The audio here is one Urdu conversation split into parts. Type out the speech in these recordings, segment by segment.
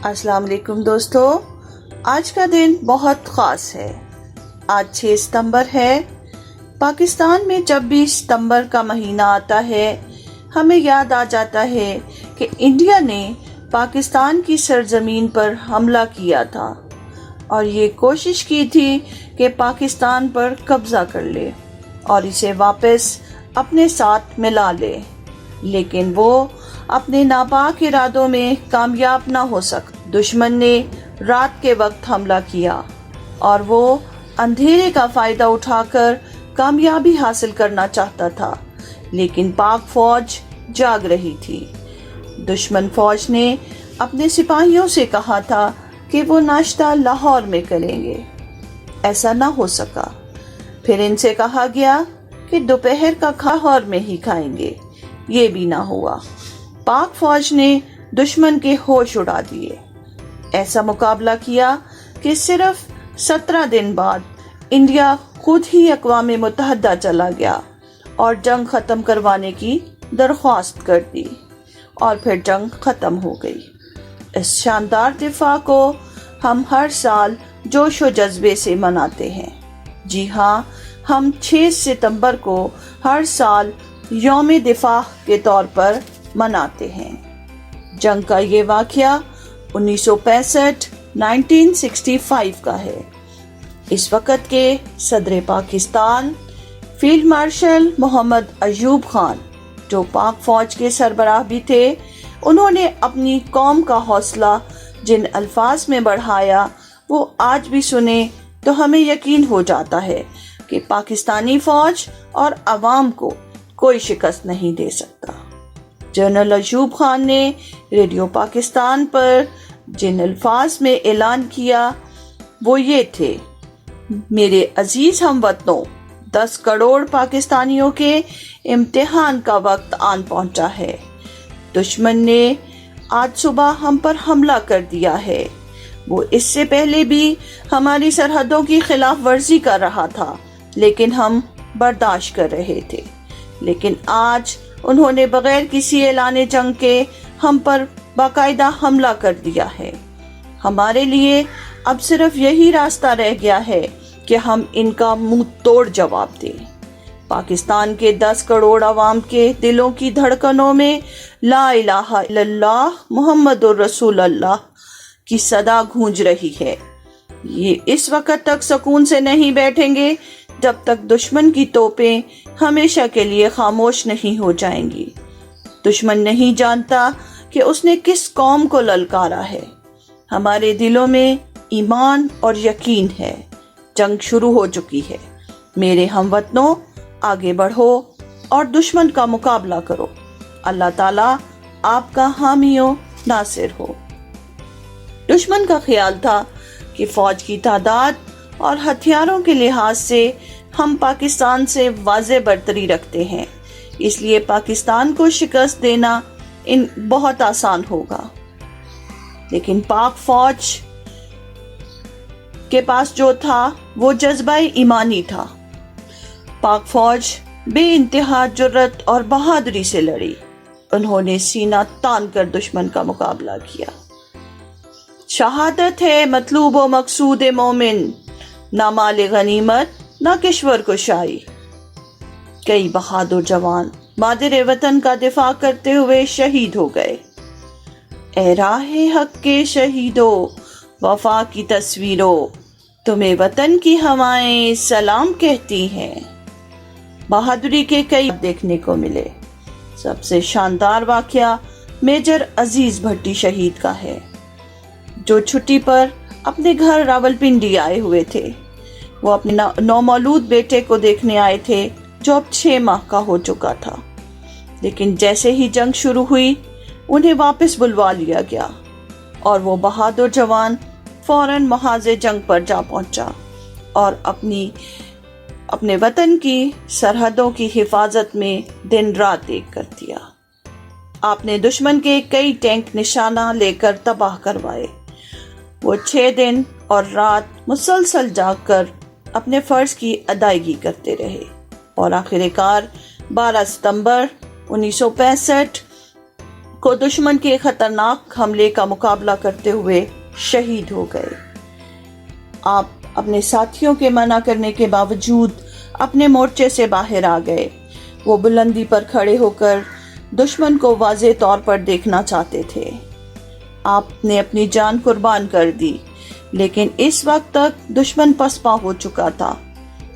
السلام علیکم دوستو، آج کا دن بہت خاص ہے۔ آج 6 ستمبر ہے۔ پاکستان میں جب بھی ستمبر کا مہینہ آتا ہے ہمیں یاد آ جاتا ہے کہ انڈیا نے پاکستان کی سرزمین پر حملہ کیا تھا اور یہ کوشش کی تھی کہ پاکستان پر قبضہ کر لے اور اسے واپس اپنے ساتھ ملا لے، لیکن وہ اپنے ناپاک ارادوں میں کامیاب نہ ہو سکا۔ دشمن نے رات کے وقت حملہ کیا اور وہ اندھیرے کا فائدہ اٹھا کر کامیابی حاصل کرنا چاہتا تھا، لیکن پاک فوج جاگ رہی تھی۔ دشمن فوج نے اپنے سپاہیوں سے کہا تھا کہ وہ ناشتہ لاہور میں کریں گے، ایسا نہ ہو سکا۔ پھر ان سے کہا گیا کہ دوپہر کا لاہور میں ہی کھائیں گے، یہ بھی نہ ہوا۔ پاک فوج نے دشمن کے ہوش اڑا دیے، ایسا مقابلہ کیا کہ صرف 17 دن بعد انڈیا خود ہی اقوام متحدہ چلا گیا اور جنگ ختم کروانے کی درخواست کر دی، اور پھر جنگ ختم ہو گئی۔ اس شاندار دفاع کو ہم ہر سال جوش و جذبے سے مناتے ہیں۔ جی ہاں، ہم 6 ستمبر کو ہر سال یوم دفاع کے طور پر مناتے ہیں۔ جنگ کا یہ واقعہ 1965 کا ہے۔ اس وقت کے صدر پاکستان فیلڈ مارشل محمد ایوب خان، جو پاک فوج کے سربراہ بھی تھے، انہوں نے اپنی قوم کا حوصلہ جن الفاظ میں بڑھایا وہ آج بھی سنیں تو ہمیں یقین ہو جاتا ہے کہ پاکستانی فوج اور عوام کو کوئی شکست نہیں دے سکتا۔ جنرل ایوب خان نے ریڈیو پاکستان پر جن الفاظ میں اعلان کیا وہ یہ تھے: میرے عزیز ہم وطنوں، 10 کروڑ پاکستانیوں کے امتحان کا وقت آن پہنچا ہے۔ دشمن نے آج صبح ہم پر حملہ کر دیا ہے۔ وہ اس سے پہلے بھی ہماری سرحدوں کی خلاف ورزی کر رہا تھا، لیکن ہم برداشت کر رہے تھے، لیکن آج انہوں نے بغیر کسی اعلان جنگ کے ہم پر باقاعدہ حملہ کر دیا ہے۔ ہمارے لیے اب صرف یہی راستہ رہ گیا ہے کہ ہم ان کا منہ توڑ جواب دیں۔ پاکستان کے 10 کروڑ عوام کے دلوں کی دھڑکنوں میں لا الہ الا اللہ محمد الرسول اللہ کی صدا گونج رہی ہے۔ یہ اس وقت تک سکون سے نہیں بیٹھیں گے جب تک دشمن کی توپیں ہمیشہ کے لیے خاموش نہیں ہو جائیں گی۔ دشمن نہیں جانتا کہ اس نے کس قوم کو للکارا ہے۔ ہمارے دلوں میں ایمان اور یقین ہے۔ جنگ شروع ہو چکی ہے۔ میرے ہم وطنوں، آگے بڑھو اور دشمن کا مقابلہ کرو۔ اللہ تعالیٰ آپ کا حامی و ناصر ہو۔ دشمن کا خیال تھا کہ فوج کی تعداد اور ہتھیاروں کے لحاظ سے ہم پاکستان سے واضح برتری رکھتے ہیں، اس لیے پاکستان کو شکست دینا بہت آسان ہوگا۔ لیکن پاک فوج کے پاس جو تھا وہ جذبہ ایمانی تھا۔ پاک فوج بے انتہا جرت اور بہادری سے لڑی۔ انہوں نے سینہ تان کر دشمن کا مقابلہ کیا۔ شہادت ہے مطلوب و مقصود مومن، نہ مال غنیمت نہ کشور کشائی۔ کئی بہادر جوان مادر وطن کا دفاع کرتے ہوئے شہید ہو گئے۔ اے راہ حق کے شہیدو، وفا کی تصویروں، تمہیں وطن کی ہوائیں سلام کہتی ہیں۔ بہادری کے کئی دیکھنے کو ملے۔ سب سے شاندار واقعہ میجر عزیز بھٹی شہید کا ہے، جو چھٹی پر اپنے گھر راولپنڈی آئے ہوئے تھے۔ وہ اپنے نومولود بیٹے کو دیکھنے آئے تھے جو اب 6 ماہ کا ہو چکا تھا، لیکن جیسے ہی جنگ شروع ہوئی انہیں واپس بلوا لیا گیا اور وہ بہادر جوان فوراً محاذ جنگ پر جا پہنچا اور اپنے وطن کی سرحدوں کی حفاظت میں دن رات ایک کر دیا۔ آپ نے دشمن کے کئی ٹینک نشانہ لے کر تباہ کروائے۔ وہ 6 دن اور رات مسلسل جاگ کر اپنے فرض کی ادائیگی کرتے رہے اور آخر کار 12 ستمبر 1965 کو دشمن کے خطرناک حملے کا مقابلہ کرتے ہوئے شہید ہو گئے۔ آپ اپنے ساتھیوں کے منع کرنے کے باوجود اپنے مورچے سے باہر آ گئے۔ وہ بلندی پر کھڑے ہو کر دشمن کو واضح طور پر دیکھنا چاہتے تھے۔ آپ نے اپنی جان قربان کر دی، لیکن اس وقت تک دشمن پسپا ہو چکا تھا،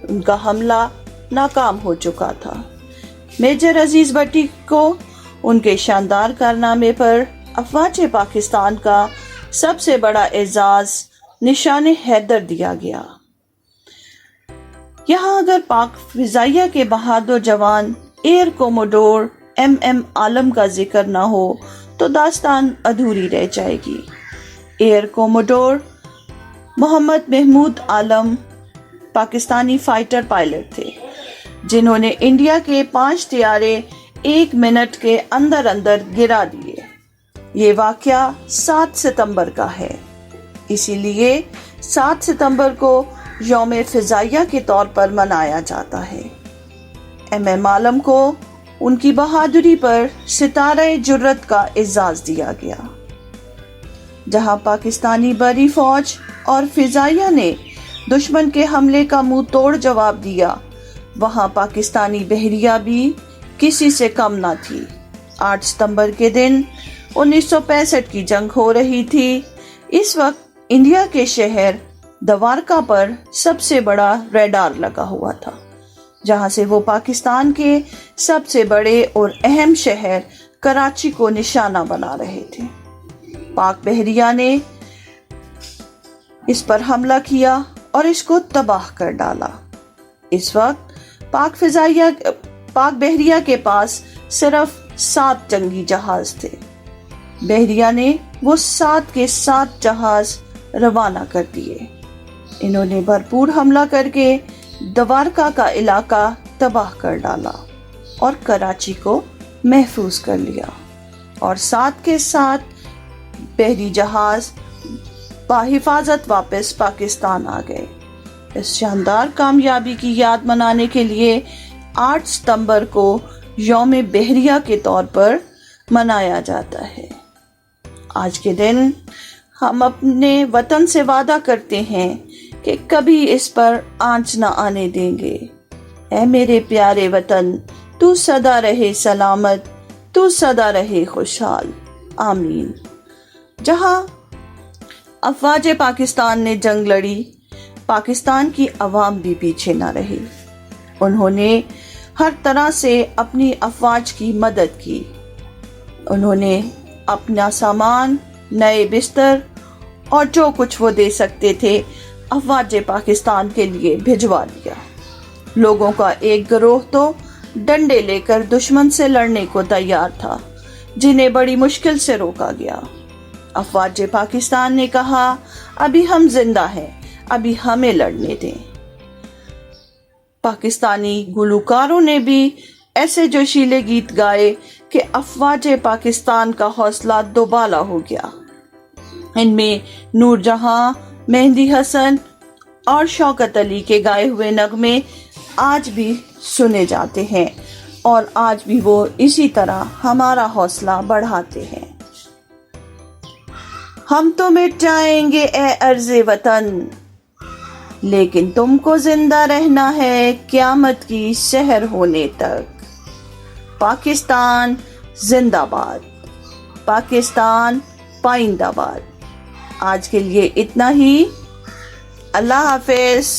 ان کا حملہ ناکام ہو چکا تھا۔ میجر عزیز بٹی کو ان کے شاندار کارنامے پر افواج پاکستان کا سب سے بڑا اعزاز نشان حیدر دیا گیا۔ یہاں اگر پاک فضائیہ کے بہادر جوان ایئر کوموڈور ایم عالم کا ذکر نہ ہو تو داستان ادھوری رہ جائے گی۔ ایئر کوموڈور محمد محمود عالم پاکستانی فائٹر پائلٹ تھے، جنہوں نے انڈیا کے 5 طیارے 1 منٹ کے اندر گرا دیے۔ یہ واقعہ 7 ستمبر کا ہے، اسی لیے 7 ستمبر کو یوم فضائیہ کے طور پر منایا جاتا ہے۔ ایم عالم کو ان کی بہادری پر ستارہ جرت کا اعزاز دیا گیا۔ جہاں پاکستانی بری فوج اور فضائیہ نے دشمن کے حملے کا منہ توڑ جواب دیا، وہاں پاکستانی بحریہ بھی کسی سے کم نہ تھی۔ 8 ستمبر کے دن 1965 کی جنگ ہو رہی تھی۔ اس وقت انڈیا کے شہر دوارکا پر سب سے بڑا ریڈار لگا ہوا تھا، جہاں سے وہ پاکستان کے سب سے بڑے اور اہم شہر کراچی کو نشانہ بنا رہے تھے۔ پاک بحریہ نے اس پر حملہ کیا اور اس کو تباہ کر ڈالا۔ اس وقت پاک بحریہ کے پاس صرف 7 جنگی جہاز تھے۔ بحریہ نے وہ 7 کے 7 جہاز روانہ کر دیے۔ انہوں نے بھرپور حملہ کر کے دوارکا کا علاقہ تباہ کر ڈالا اور کراچی کو محفوظ کر لیا، اور 7 کے 7 بحری جہاز بحفاظت واپس پاکستان آ گئے۔ اس شاندار کامیابی کی یاد منانے کے لیے 8 ستمبر کو یوم بحریہ کے طور پر منایا جاتا ہے۔ آج کے دن ہم اپنے وطن سے وعدہ کرتے ہیں کہ کبھی اس پر آنچ نہ آنے دیں گے۔ اے میرے پیارے وطن، تو سدا رہے سلامت، تو سدا رہے خوشحال، آمین۔ جہاں افواج پاکستان نے جنگ لڑی، پاکستان کی عوام بھی پیچھے نہ رہی۔ انہوں نے ہر طرح سے اپنی افواج کی مدد کی۔ انہوں نے اپنا سامان، نئے بستر اور جو کچھ وہ دے سکتے تھے افواج پاکستان کے لیے بھجوا دیا۔ لوگوں کا ایک گروہ تو ڈنڈے لے کر دشمن سے لڑنے کو تیار تھا، جنہیں بڑی مشکل سے روکا گیا۔ افواج پاکستان نے کہا، ابھی ہم زندہ ہیں، ابھی ہمیں لڑنے دیں۔ پاکستانی گلوکاروں نے بھی ایسے جوشیلے گیت گائے کہ افواج پاکستان کا حوصلہ دوبالا ہو گیا۔ ان میں نور جہاں، مہندی حسن اور شوکت علی کے گائے ہوئے نغمے آج بھی سنے جاتے ہیں، اور آج بھی وہ اسی طرح ہمارا حوصلہ بڑھاتے ہیں۔ ہم تو مٹ جائیں گے اے ارض وطن، لیکن تم کو زندہ رہنا ہے قیامت کی سحر ہونے تک۔ پاکستان زندہ باد، پاکستان پائندہ باد۔ آج کے لیے اتنا ہی، اللہ حافظ۔